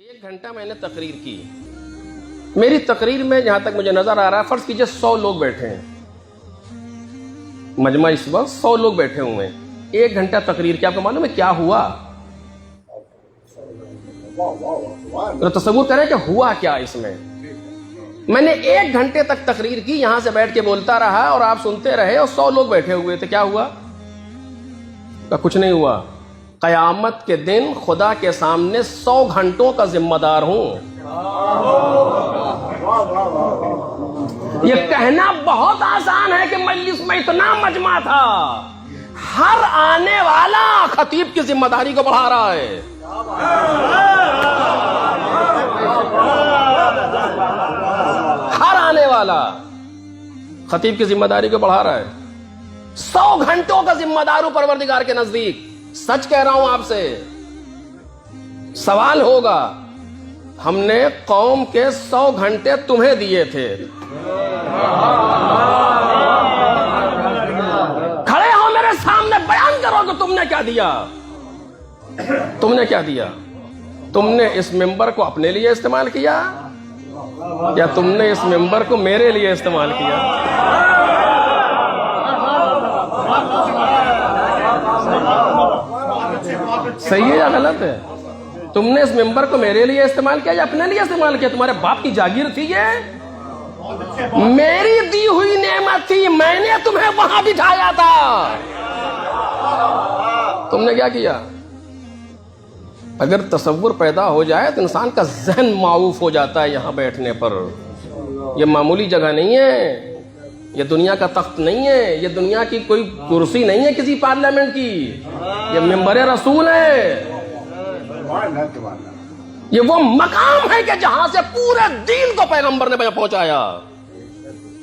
1 घंटा मैंने तकरीर की। मेरी तकरीर में जहां तक मुझे नजर आ रहा है, फर्ज कीजिए 100 लोग बैठे हैं, मजमा इस वक्त 100 लोग बैठे हुए हैं। 1 घंटा तकरीर की, आपको मालूम है क्या हुआ? तो तसव्वुर करें कि हुआ क्या इसमें। मैंने 1 घंटे तक तकरीर की, यहां से बैठ के बोलता रहा और आप सुनते रहे और 100 लोग बैठे हुए थे। क्या हुआ? तो कुछ नहीं हुआ। कयामत के दिन खुदा के सामने 100 घंटों का जिम्मेदार हूं। यह कहना बहुत आसान है कि मजलिस में इतना मजमा था। हर आने वाला खतीब की जिम्मेदारी को बढ़ा रहा है। हर आने वाला खतीब की जिम्मेदारी को बढ़ा रहा है। 100 घंटों का जिम्मेदार हूं परवरदिगार के नजदीक। सच कह रहा हूं आपसे। सवाल होगा, हमने कौम के 100 घंटे तुम्हें दिए थे, खड़े हो मेरे सामने बयान करो कि तुमने क्या दिया। तुमने क्या दिया? तुमने इस मिंबर को अपने लिए इस्तेमाल किया या तुमने इस मिंबर को मेरे लिए इस्तेमाल किया? सही है या गलत है? तुमने इस मिंबर को मेरे लिए इस्तेमाल किया या अपने लिए इस्तेमाल किया? तुम्हारे बाप की जागीर थी ये, मेरी दी हुई नेमत थी, मैंने तुम्हें वहां बिठाया था। तुमने क्या किया? अगर तसव्वुर पैदा हो जाए तो इंसान का ज़हन माऊफ हो जाता है। यहां बैठने पर यह मामूली जगह नहीं है, ये दुनिया का तख्त नहीं है, ये दुनिया की कोई कुर्सी नहीं है किसी पार्लियामेंट की। ये मिंबर रसूल है। ये वो मकाम है कि जहां से पूरे दीन को पैगंबर ने पहुंचाया।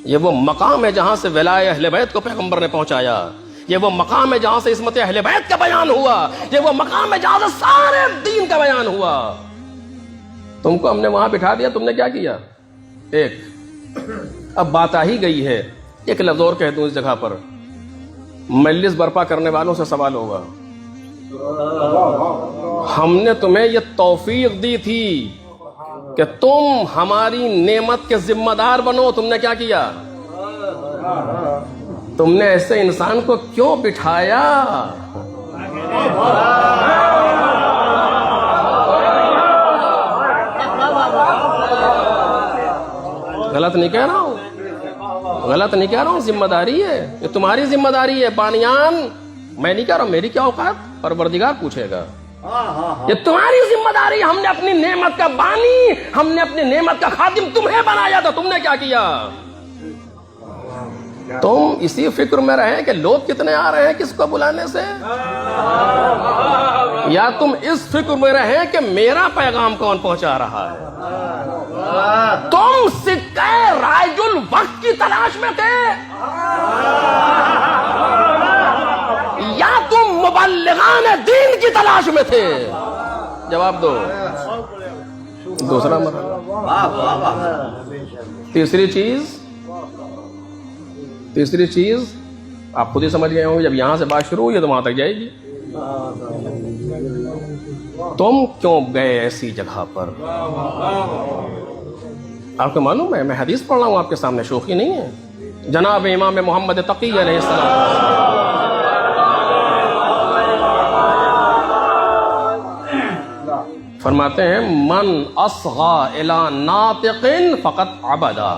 ये वो मकाम है जहां से विलाय अहले बैत को पैगंबर ने पहुंचाया। ये वो मकाम है जहां से इस्मत अहले बैत का बयान हुआ। ये वो मकाम है जहां से सारे दीन का बयान हुआ। तुमको हमने वहां बिठा दिया, तुमने क्या किया? एक अब बात आ ही गई है, एक लफ्ज और कह दूं इस जगह पर, मजलिस बर्पा करने वालों से सवाल होगा। हमने तुम्हें यह तौफीक दी थी कि तुम हमारी नेमत के जिम्मेदार बनो, तुमने क्या किया? तुमने ऐसे इंसान को क्यों बिठाया? गलत नहीं कह रहा हूं, गलत नहीं कह रहा हूं, जिम्मेदारी है, ये तुम्हारी जिम्मेदारी है। बानियान मैं नहीं कह रहा हूं, मेरी क्या औकात, परवरदिगार पूछेगा। ये तुम्हारी जिम्मेदारी। हमने अपनी नेमत का बानी, हमने अपनी नेमत का खादिम तुम्हें बनाया था, तुमने क्या किया? तुम इसी फिक्र में रहे कि लोग कितने आ रहे हैं किसको बुलाने से, या तुम इस फिक्र में रहे कि मेरा पैगाम कौन पहुंचा रहा है। तुम सिक्के राजुल वक्त की तलाश में थे या तुम मुबल्लिगान दीन की तलाश में थे? जवाब दो। दूसरा मरहला। तीसरी चीज आप खुद ही समझ गए होंगे, जब यहां से बात शुरू हुई है तो वहां तक जाएगी। तुम क्यों गए ऐसी जगह पर? आपको मालूम है, मैं हदीस पढ़ रहा हूं आपके सामने, शोखी नहीं है। जनाब इमाम मोहम्मद तकी अलैहिस्सलाम फरमाते हैं, मन असगा इला नातिकिन फकत अबदा।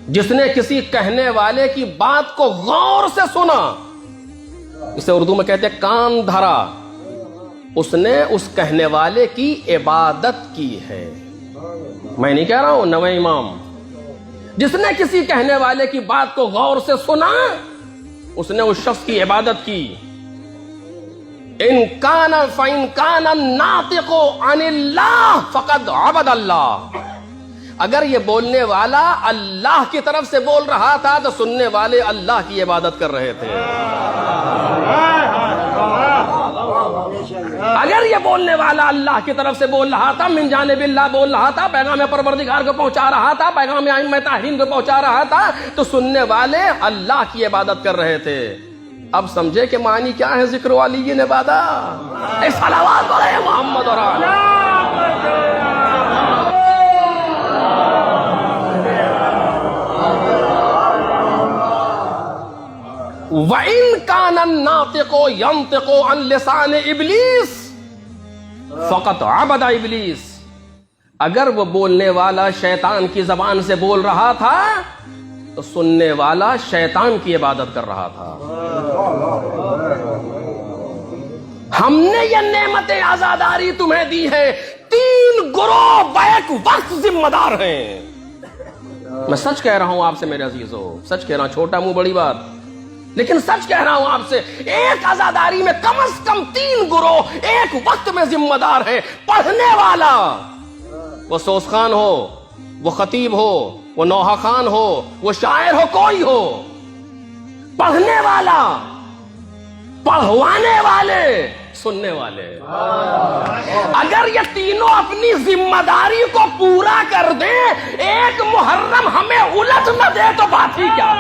जिसने किसी कहने वाले की बात को गौर से सुना, इसे उर्दू में कहते हैं कान धरा, उसने उस कहने वाले की इबादत की है। मैं नहीं कह रहा हूं, नवे इमाम। जिसने किसी कहने वाले की बात को गौर से सुना, उसने उस शख्स की इबादत की। इनकान नातिको अनिल्लाह फकद अबदल्लाह। अगर ये बोलने वाला अल्लाह की तरफ से बोल रहा था तो सुनने वाले अल्लाह की इबादत कर रहे थे। अगर ये बोलने वाला अल्लाह की तरफ से बोल रहा था, मिन जानिबिल्लाह बोल रहा था, पैगाम परवरदिगार को पहुंचा रहा था, पैगाम आइम्मा ताहीरीन को पहुंचा रहा था, तो सुनने वाले अल्लाह की इबादत कर रहे थे। अब समझे कि मानी क्या है जिक्र वाली ये इबादत। सलावत मोहम्मद और कानन नातिको यंतिको अन लिसान इब्लीस फकत अबदा इब्लीस। अगर वो बोलने वाला शैतान की जबान से बोल रहा था तो सुनने वाला शैतान की इबादत कर रहा था। हमने ये नेमत आजादारी तुम्हें दी है, 3 गुरोह बैक वक्त जिम्मेदार हैं। मैं सच कह रहा हूं आपसे मेरे अजीजों, सच कह रहा हूं, छोटा मुंह बड़ी बात, लेकिन सच कह रहा हूं आपसे, एक आजादारी में कम से कम 3 गुरोह एक वक्त में जिम्मेदार है। पढ़ने वाला, वो सोस खान हो, वो खतीब हो, वो नौहा खान हो, वो शायर हो, कोई हो, पढ़ने वाला, पढ़वाने वाले, सुनने वाले। अगर ये तीनों अपनी जिम्मेदारी को पूरा कर दें, एक मुहर्रम हमें उलझ न दे तो बात ही क्या।